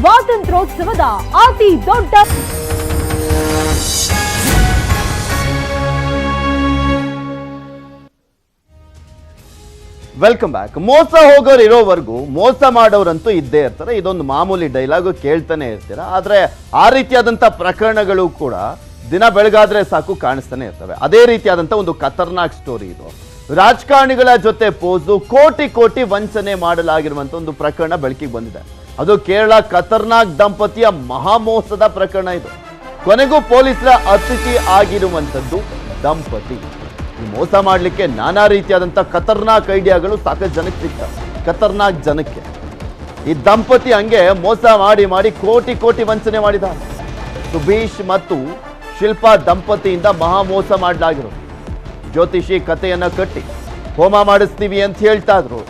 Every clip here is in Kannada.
ಸ್ವಾತಂತ್ರ್ಯೋತ್ಸವದ ಅತಿ ದೊಡ್ಡ ವೆಲ್ಕಮ್ ಬ್ಯಾಕ್. ಮೋಸ ಹೋಗೋರು ಇರೋವರೆಗೂ ಮೋಸ ಮಾಡೋರಂತೂ ಇದ್ದೇ ಇರ್ತಾರೆ. ಇದೊಂದು ಮಾಮೂಲಿ ಡೈಲಾಗು ಕೇಳ್ತಾನೆ ಇರ್ತೀರ. ಆದ್ರೆ ಆ ರೀತಿಯಾದಂಥ ಪ್ರಕರಣಗಳು ಕೂಡ ದಿನ ಬೆಳಗಾದ್ರೆ ಸಾಕು ಕಾಣಿಸ್ತಾನೆ ಇರ್ತವೆ. ಅದೇ ರೀತಿಯಾದಂಥ ಒಂದು ಖತರ್ನಾಕ್ ಸ್ಟೋರಿ ಇದು. ರಾಜಕಾರಣಿಗಳ ಜೊತೆ ಪೋಸು, ಕೋಟಿ ಕೋಟಿ ವಂಚನೆ ಮಾಡಲಾಗಿರುವಂತ ಒಂದು ಪ್ರಕರಣ ಬೆಳಕಿಗೆ ಬಂದಿದೆ. ಅದು ಕೇರಳ ಖತರ್ನಾಕ್ ದಂಪತಿಯ ಮಹಾಮೋಸದ ಪ್ರಕರಣ ಇದು. ಕೊನೆಗೂ ಪೊಲೀಸರ ಅತಿಥಿ ಆಗಿರುವಂತದ್ದು ದಂಪತಿ. ಈ ಮೋಸ ಮಾಡಲಿಕ್ಕೆ ನಾನಾ ರೀತಿಯಾದಂಥ ಖತರ್ನಾಕ್ ಐಡಿಯಾಗಳು ಸಾಕಷ್ಟು ಜನಕ್ಕೆ ಸಿಗ್ತವೆ. ಖತರ್ನಾಕ್ ಜನಕ್ಕೆ ಈ ದಂಪತಿ ಹಂಗೆ ಮೋಸ ಮಾಡಿ ಮಾಡಿ ಕೋಟಿ ಕೋಟಿ ವಂಚನೆ ಮಾಡಿದ್ದಾರೆ. ಸುಭೀಶ್ ಮತ್ತು ಶಿಲ್ಪಾ ದಂಪತಿಯಿಂದ ಮಹಾ ಮೋಸ ಮಾಡಲಾಗಿರೋದು. ಜ್ಯೋತಿಷಿ ಕಥೆಯನ್ನ ಕಟ್ಟಿ ಹೋಮ ಮಾಡಿಸ್ತೀವಿ ಅಂತ ಹೇಳ್ತಾ ಇದ್ರು.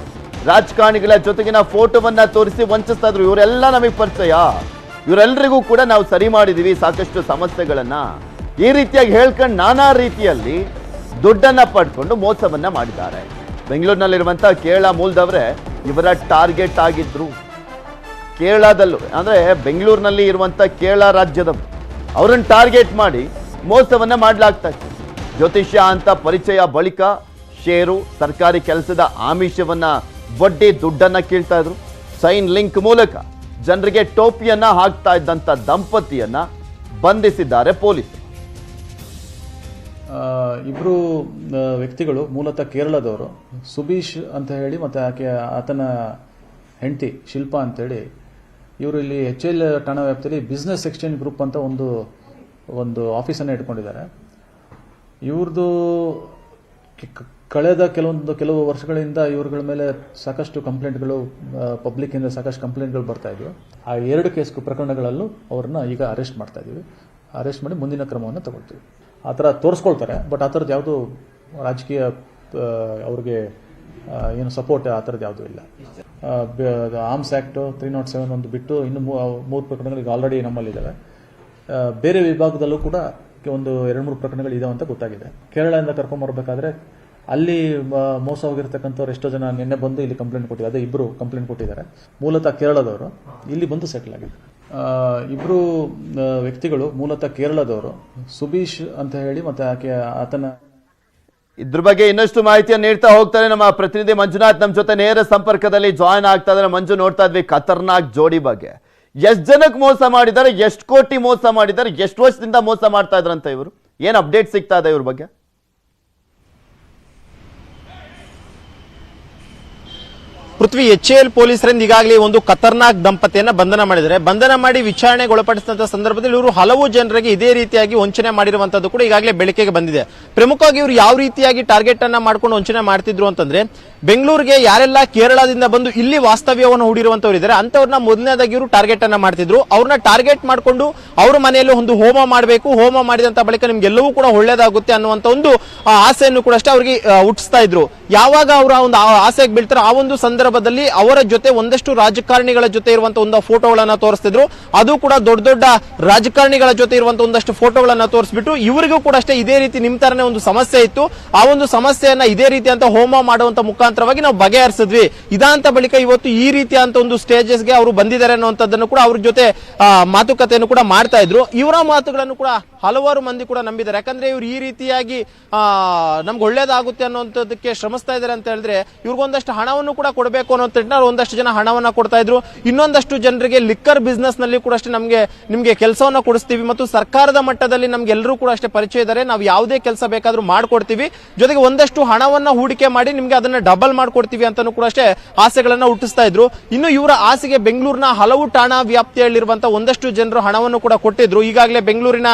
ರಾಜಕಾರಣಿಗಳ ಜೊತೆಗಿನ ಫೋಟೋವನ್ನ ತೋರಿಸಿ ವಂಚಿಸ್ತಾ ಇದ್ರು. ಇವರೆಲ್ಲ ನಮಗೆ ಪರಿಚಯ, ಇವರೆಲ್ಲರಿಗೂ ಕೂಡ ನಾವು ಸರಿ ಮಾಡಿದೀವಿ ಸಾಕಷ್ಟು ಸಮಸ್ಯೆಗಳನ್ನ, ಈ ರೀತಿಯಾಗಿ ಹೇಳ್ಕೊಂಡು ನಾನಾ ರೀತಿಯಲ್ಲಿ ದುಡ್ಡನ್ನ ಪಡ್ಕೊಂಡು ಮೋಸವನ್ನ ಮಾಡಿದ್ದಾರೆ. ಬೆಂಗಳೂರಿನಲ್ಲಿರುವಂತಹ ಕೇರಳ ಮೂಲದವರೇ ಇವರ ಟಾರ್ಗೆಟ್ ಆಗಿದ್ರು. ಕೇರಳದಲ್ಲೂ ಅಂದ್ರೆ ಬೆಂಗಳೂರಿನಲ್ಲಿ ಇರುವಂತ ಕೇರಳ ರಾಜ್ಯದವರು ಅವರನ್ನು ಟಾರ್ಗೆಟ್ ಮಾಡಿ ಮೋಸವನ್ನ ಮಾಡಲಾಗ್ತಾ ಇತ್ತು. ಜ್ಯೋತಿಷ್ಯ ಅಂತ ಪರಿಚಯ ಬಳಿಕ ಷೇರು, ಸರ್ಕಾರಿ ಕೆಲಸದ ಆಮಿಷವನ್ನ ಬಡ್ಡಿ ದುಡ್ಡನ್ನ ಕೇಳ್ತಾ ಇದ್ರು. ಸೈನ್ ಲಿಂಕ್ ಮೂಲಕ ಜನರಿಗೆ ಟೋಪಿಯನ್ನ ಹಾಕ್ತಾ ಇದ್ದಂತ ದಂಪತಿಯನ್ನ ಬಂಧಿಸಿದ್ದಾರೆ ಪೊಲೀಸರು. ಇಬ್ಬರು ವ್ಯಕ್ತಿಗಳು ಮೂಲತಃ ಕೇರಳದವರು, ಸುಭೀಶ್ ಅಂತ ಹೇಳಿ ಮತ್ತು ಆತನ ಹೆಂಡತಿ ಶಿಲ್ಪಾ ಅಂತೇಳಿ. ಇವರು ಇಲ್ಲಿ HL ಠಾಣಾ ವ್ಯಾಪ್ತಿಯಲ್ಲಿ ಬಿಸ್ನೆಸ್ ಎಕ್ಸ್ಚೇಂಜ್ ಗ್ರೂಪ್ ಅಂತ ಒಂದು ಆಫೀಸನ್ನು ಇಟ್ಕೊಂಡಿದ್ದಾರೆ. ಇವ್ರದ್ದು ಕಳೆದ ಕೆಲವು ವರ್ಷಗಳಿಂದ ಇವ್ರಗಳ ಮೇಲೆ ಸಾಕಷ್ಟು ಕಂಪ್ಲೇಂಟ್ಗಳು, ಪಬ್ಲಿಕ್ಕಿಂದ ಸಾಕಷ್ಟು ಕಂಪ್ಲೇಂಟ್ಗಳು ಬರ್ತಾ ಇದ್ವು. ಆ 2 ಪ್ರಕರಣಗಳಲ್ಲೂ ಅವ್ರನ್ನ ಈಗ ಅರೆಸ್ಟ್ ಮಾಡ್ತಾ ಇದೀವಿ. ಅರೆಸ್ಟ್ ಮಾಡಿ ಮುಂದಿನ ಕ್ರಮವನ್ನು ತಗೊಳ್ತೀವಿ. ಆ ಥರ ತೋರಿಸ್ಕೊಳ್ತಾರೆ, ಬಟ್ ಆ ಥರದ್ದು ಯಾವುದು ರಾಜಕೀಯ ಅವ್ರಿಗೆ ಏನು ಸಪೋರ್ಟ್ ಆ ಥರದ್ದು ಯಾವುದೂ ಇಲ್ಲ. ಆರ್ಮ್ಸ್ ಆ್ಯಕ್ಟು 307 ಒಂದು ಬಿಟ್ಟು ಇನ್ನು 3 ಪ್ರಕರಣಗಳಿಗೆ ಆಲ್ರೆಡಿ ನಮ್ಮಲ್ಲಿದ್ದಾವೆ. ಬೇರೆ ವಿಭಾಗದಲ್ಲೂ ಕೂಡ ಒಂದು 2-3 ಪ್ರಕರಣಗಳು ಇದಾವೆ ಅಂತ ಗೊತ್ತಾಗಿದೆ. ಕೇರಳದಿಂದ ಕರ್ಕೊಂಬರ್ಬೇಕಾದ್ರೆ ಅಲ್ಲಿ ಮೋಸ ಹೋಗಿರ್ತಕ್ಕಂಥವ್ರು ಎಷ್ಟೋ ಜನ ನಿನ್ನೆ ಬಂದು ಇಲ್ಲಿ ಕಂಪ್ಲೇಂಟ್ ಕೊಟ್ಟಿದ್ದಾರೆ. ಅದೇ ಇಬ್ಬರು ಕಂಪ್ಲೇಂಟ್ ಕೊಟ್ಟಿದ್ದಾರೆ. ಮೂಲತಃ ಕೇರಳದವರು, ಇಲ್ಲಿ ಬಂದು ಸೆಟಲ್ ಆಗಿದೆ. ಇಬ್ಬರು ವ್ಯಕ್ತಿಗಳು ಮೂಲತಃ ಕೇರಳದವರು, ಸುಭೀಶ್ ಅಂತ ಹೇಳಿ ಮತ್ತು ಆತನ. ಇದ್ರ ಬಗ್ಗೆ ಇನ್ನಷ್ಟು ಮಾಹಿತಿಯನ್ನು ನೀಡ್ತಾ ಹೋಗ್ತಾರೆ ನಮ್ಮ ಪ್ರತಿನಿಧಿ ಮಂಜುನಾಥ್ ನಮ್ಮ ಜೊತೆ ನೇರ ಸಂಪರ್ಕದಲ್ಲಿ ಜಾಯ್ನ್ ಆಗ್ತಾ ಇದ್ದಾರೆ. ಮಂಜು, ನೋಡ್ತಾ ಇದ್ವಿ ಖತರ್ನಾಕ್ ಜೋಡಿ ಬಗ್ಗೆ. ಎಷ್ಟು ಜನಕ್ಕೆ ಮೋಸ ಮಾಡಿದ್ದಾರೆ, ಎಷ್ಟು ಕೋಟಿ ಮೋಸ ಮಾಡಿದ್ದಾರೆ, ಎಷ್ಟು ವರ್ಷದಿಂದ ಮೋಸ ಮಾಡ್ತಾ ಇದ್ರಂತ ಇವರು, ಏನ್ ಅಪ್ಡೇಟ್ ಸಿಗ್ತಾ ಇದೆ ಇವ್ರ ಬಗ್ಗೆ? ಪೃಥ್ವಿ, HL ಪೊಲೀಸರಿಂದ ಈಗಾಗಲೇ ಒಂದು ಖತರ್ನಾಕ್ ದಂಪತಿಯನ್ನ ಬಂಧನ ಮಾಡಿದ್ದಾರೆ. ಬಂಧನ ಮಾಡಿ ವಿಚಾರಣೆಗೆ ಒಳಪಡಿಸಿದಂತಹ ಸಂದರ್ಭದಲ್ಲಿ ಇವರು ಹಲವು ಜನರಿಗೆ ಇದೇ ರೀತಿಯಾಗಿ ವಂಚನೆ ಮಾಡಿರುವಂತದ್ದು ಕೂಡ ಈಗಾಗಲೇ ಬೆಳಕಿಗೆ ಬಂದಿದೆ. ಪ್ರಮುಖವಾಗಿ ಇವರು ಯಾವ ರೀತಿಯಾಗಿ ಟಾರ್ಗೆಟ್ ಅನ್ನ ಮಾಡ್ಕೊಂಡು ವಂಚನೆ ಮಾಡ್ತಿದ್ರು ಅಂತಂದ್ರೆ, ಬೆಂಗಳೂರಿಗೆ ಯಾರೆಲ್ಲ ಕೇರಳದಿಂದ ಬಂದು ಇಲ್ಲಿ ವಾಸ್ತವ್ಯವನ್ನು ಹೂಡಿರುವಂತವ್ರು ಇದ್ದಾರೆ ಅಂತವ್ರನ್ನ ಮೊದಲನೇದಾಗಿ ಇವರು ಟಾರ್ಗೆಟ್ ಅನ್ನ ಮಾಡ್ತಿದ್ರು. ಅವ್ರನ್ನ ಟಾರ್ಗೆಟ್ ಮಾಡ್ಕೊಂಡು ಅವ್ರ ಮನೆಯಲ್ಲಿ ಒಂದು ಹೋಮ ಮಾಡಬೇಕು, ಹೋಮ ಮಾಡಿದಂತ ಬಳಿಕ ನಿಮ್ಗೆಲ್ಲವೂ ಕೂಡ ಒಳ್ಳೇದಾಗುತ್ತೆ ಅನ್ನುವಂತ ಒಂದು ಆಸೆಯನ್ನು ಕೂಡ ಅಷ್ಟೇ ಅವ್ರಿಗೆ ಹುಟ್ಟಿಸ್ತಾ ಇದ್ರು. ಯಾವಾಗ ಅವರ ಒಂದು ಆಸೆಗೆ ಬೀಳ್ತಾರೋ ಆ ಒಂದು ಸಂದರ್ಭದಲ್ಲಿ ಅವರ ಜೊತೆ ಒಂದಷ್ಟು ರಾಜಕಾರಣಿಗಳ ಜೊತೆ ಇರುವಂತಹ ಒಂದು ಫೋಟೋಗಳನ್ನ ತೋರಿಸ್ತಿದ್ರು. ಅದು ಕೂಡ ದೊಡ್ಡ ದೊಡ್ಡ ರಾಜಕಾರಣಿಗಳ ಜೊತೆ ಇರುವಂತಹ ಒಂದಷ್ಟು ಫೋಟೋಗಳನ್ನ ತೋರಿಸ್ಬಿಟ್ಟು ಇವರಿಗೂ ಕೂಡ ಅಷ್ಟೇ ಇದೇ ರೀತಿ ನಿಮ್ ತರನೇ ಒಂದು ಸಮಸ್ಯೆ ಇತ್ತು, ಆ ಒಂದು ಸಮಸ್ಯೆಯನ್ನ ಇದೇ ರೀತಿ ಅಂತ ಹೋಮ ಮಾಡುವಂತ ಮುಖಾಂತರವಾಗಿ ನಾವು ಬಗೆಹರಿಸಿದ್ವಿ. ಇದಾಂತ ಬಳಿಕ ಇವತ್ತು ಈ ರೀತಿಯಂತ ಒಂದು ಸ್ಟೇಜಸ್ಗೆ ಅವರು ಬಂದಿದ್ದಾರೆ ಅನ್ನುವಂಥದ್ದನ್ನು ಕೂಡ ಅವ್ರ ಜೊತೆ ಮಾತುಕತೆಯನ್ನು ಕೂಡ ಮಾಡ್ತಾ ಇದ್ರು. ಇವರ ಮಾತುಗಳನ್ನು ಕೂಡ ಹಲವಾರು ಮಂದಿ ಕೂಡ ನಂಬಿದ್ದಾರೆ. ಯಾಕಂದ್ರೆ ಇವ್ರು ಈ ರೀತಿಯಾಗಿ ನಮ್ಗೆ ಒಳ್ಳೇದಾಗುತ್ತೆ ಅನ್ನೋಂಥದ್ದಕ್ಕೆ ಶ್ರಮಿಸ್ತಾ ಇದ್ದಾರೆ ಅಂತ ಹೇಳಿದ್ರೆ ಇವ್ರಿಗೊಂದಷ್ಟು ಹಣವನ್ನು ಕೂಡ ಕೊಡಬೇಕು ಅನ್ನೋ ಒಂದಷ್ಟು ಜನ ಹಣವನ್ನ ಕೊಡ್ತಾ ಇದ್ರು. ಇನ್ನೊಂದಷ್ಟು ಜನರಿಗೆ ಲಿಕ್ಕರ್ ಬಿಸ್ನೆಸ್ ನಲ್ಲಿ ಕೂಡ ಅಷ್ಟೇ ನಿಮ್ಗೆ ಕೆಲಸವನ್ನ ಕೊಡಿಸ್ತೀವಿ ಮತ್ತು ಸರ್ಕಾರದ ಮಟ್ಟದಲ್ಲಿ ನಮ್ಗೆಲ್ಲರೂ ಕೂಡ ಅಷ್ಟೇ ಪರಿಚಯ ಇದ್ದಾರೆ, ನಾವು ಯಾವುದೇ ಕೆಲಸ ಬೇಕಾದ್ರೂ ಮಾಡ್ಕೊಡ್ತೀವಿ, ಜೊತೆಗೆ ಒಂದಷ್ಟು ಹಣವನ್ನ ಹೂಡಿಕೆ ಮಾಡಿ ನಿಮ್ಗೆ ಅದನ್ನ ಡಬಲ್ ಮಾಡ್ಕೊಡ್ತೀವಿ ಅಂತಾನು ಕೂಡ ಅಷ್ಟೇ ಆಸೆಗಳನ್ನ ಹುಟ್ಟಿಸ್ತಾ ಇದ್ರು. ಇನ್ನು ಇವರ ಆಸೆಗೆ ಬೆಂಗಳೂರಿನ ಹಲವು ಠಾಣಾ ವ್ಯಾಪ್ತಿಯಲ್ಲಿರುವಂತಹ ಒಂದಷ್ಟು ಜನರು ಹಣವನ್ನು ಕೂಡ ಕೊಟ್ಟಿದ್ರು. ಈಗಾಗಲೇ ಬೆಂಗಳೂರಿನ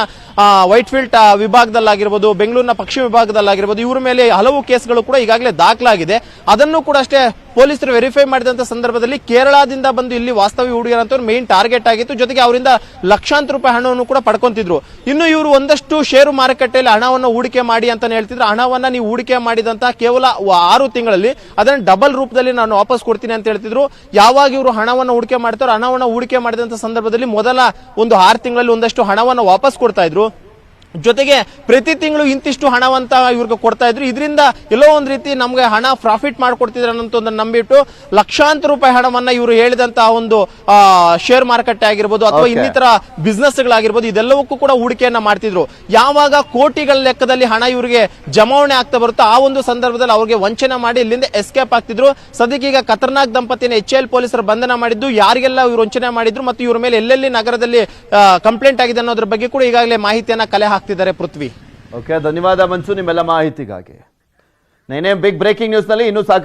ವೈಟ್ ಫೀಲ್ಡ್ ವಿಭಾಗದಲ್ಲಾಗಿರ್ಬೋದು, ಬೆಂಗಳೂರಿನ ಪಶ್ಚಿಮ ವಿಭಾಗದಲ್ಲಾಗಿರ್ಬೋದು, ಇವರ ಮೇಲೆ ಹಲವು ಕೇಸ್ಗಳು ಕೂಡ ಈಗಾಗಲೇ ದಾಖಲಾಗಿದೆ. ಅದನ್ನು ಕೂಡ ಅಷ್ಟೇ ಪೊಲೀಸರು ವೆರಿಫೈ ಮಾಡಿದಂತ ಸಂದರ್ಭದಲ್ಲಿ ಕೇರಳದಿಂದ ಬಂದು ಇಲ್ಲಿ ವಾಸ್ತವ್ಯ ಹೂಡಿರುವಂತವ್ರು ಮೇನ್ ಟಾರ್ಗೆಟ್ ಆಗಿತ್ತು. ಜೊತೆಗೆ ಅವರಿಂದ ಲಕ್ಷಾಂತರ ರೂಪಾಯಿ ಹಣವನ್ನು ಕೂಡ ಪಡ್ಕೊಂತಿದ್ರು. ಇನ್ನು ಇವರು ಒಂದಷ್ಟು ಷೇರು ಮಾರುಕಟ್ಟೆಯಲ್ಲಿ ಹಣವನ್ನು ಹೂಡಿಕೆ ಮಾಡಿ ಅಂತಾನೆ ಹೇಳ್ತಿದ್ರು. ಹಣವನ್ನ ನೀವು ಹೂಡಿಕೆ ಮಾಡಿದಂತ ಕೇವಲ 6 ತಿಂಗಳಲ್ಲಿ ಅದನ್ನ ಡಬಲ್ ರೂಪದಲ್ಲಿ ನಾನು ವಾಪಸ್ ಕೊಡ್ತೀನಿ ಅಂತ ಹೇಳ್ತಿದ್ರು. ಯಾವಾಗ ಇವರು ಹಣವನ್ನು ಹೂಡಿಕೆ ಮಾಡ್ತಾರೋ ಹಣವನ್ನು ಹೂಡಿಕೆ ಮಾಡಿದಂತ ಸಂದರ್ಭದಲ್ಲಿ ಮೊದಲ ಒಂದು 6 ತಿಂಗಳಲ್ಲಿ ಒಂದಷ್ಟು ಹಣವನ್ನು ವಾಪಸ್ ಕೊಡ್ತಾ ಇದ್ರು. ಜೊತೆಗೆ ಪ್ರತಿ ತಿಂಗಳು ಇಂತಿಷ್ಟು ಹಣವಂತ ಇವ್ರಿಗೆ ಕೊಡ್ತಾ ಇದ್ರು. ಇದರಿಂದ ಎಲ್ಲೋ ಒಂದ್ ರೀತಿ ನಮ್ಗೆ ಹಣ ಪ್ರಾಫಿಟ್ ಮಾಡ್ಕೊಡ್ತಿದ್ರು ಅನ್ನೋದನ್ನ ನಂಬಿಟ್ಟು ಲಕ್ಷಾಂತರ ರೂಪಾಯಿ ಹಣವನ್ನ ಇವರು ಹೇಳಿದಂತಹ ಒಂದು ಶೇರ್ ಮಾರುಕಟ್ಟೆ ಆಗಿರ್ಬೋದು ಅಥವಾ Okay. ಇನ್ನಿತರ ಬಿಸ್ನೆಸ್ ಗಳಾಗಿರ್ಬೋದು ಇದೆಲ್ಲವಕ್ಕೂ ಕೂಡ ಹೂಡಿಕೆಯನ್ನ ಮಾಡ್ತಿದ್ರು. ಯಾವಾಗ ಕೋಟಿಗಳ ಲೆಕ್ಕದಲ್ಲಿ ಹಣ ಇವರಿಗೆ ಜಮಾವಣೆ ಆಗ್ತಾ ಬರುತ್ತೋ ಆ ಒಂದು ಸಂದರ್ಭದಲ್ಲಿ ಅವ್ರಿಗೆ ವಂಚನೆ ಮಾಡಿ ಇಲ್ಲಿಂದ ಎಸ್ಕೇಪ್ ಆಗ್ತಿದ್ರು. ಸದ್ಯಕ್ಕೆ ಈಗ ಖತರ್ನಾಕ್ ದಂಪತಿನ HAL ಪೊಲೀಸರು ಬಂಧನ ಮಾಡಿದ್ದು, ಯಾರಿಗೆಲ್ಲ ಇವರು ವಂಚನೆ ಮಾಡಿದ್ರು ಮತ್ತು ಇವರ ಮೇಲೆ ಎಲ್ಲೆಲ್ಲಿ ನಗರದಲ್ಲಿ ಕಂಪ್ಲೇಂಟ್ ಆಗಿದೆ ಅನ್ನೋದ್ರ ಬಗ್ಗೆ ಕೂಡ ಈಗಾಗಲೇ ಮಾಹಿತಿಯನ್ನ ಕಲೆ ಹಾಕ್ತಿದ್ದಾರೆ. ಪೃಥ್ವಿ, ಓಕೆ, ಧನ್ಯವಾದ ಮನ್ಸು ನಿಮ್ಮೆಲ್ಲ ಮಾಹಿತಿಗಾಗಿ. ಬಿಗ್ ಬ್ರೇಕಿಂಗ್ ನ್ಯೂಸ್ ನಲ್ಲಿ ಇನ್ನೂ ಸಾಕಷ್ಟು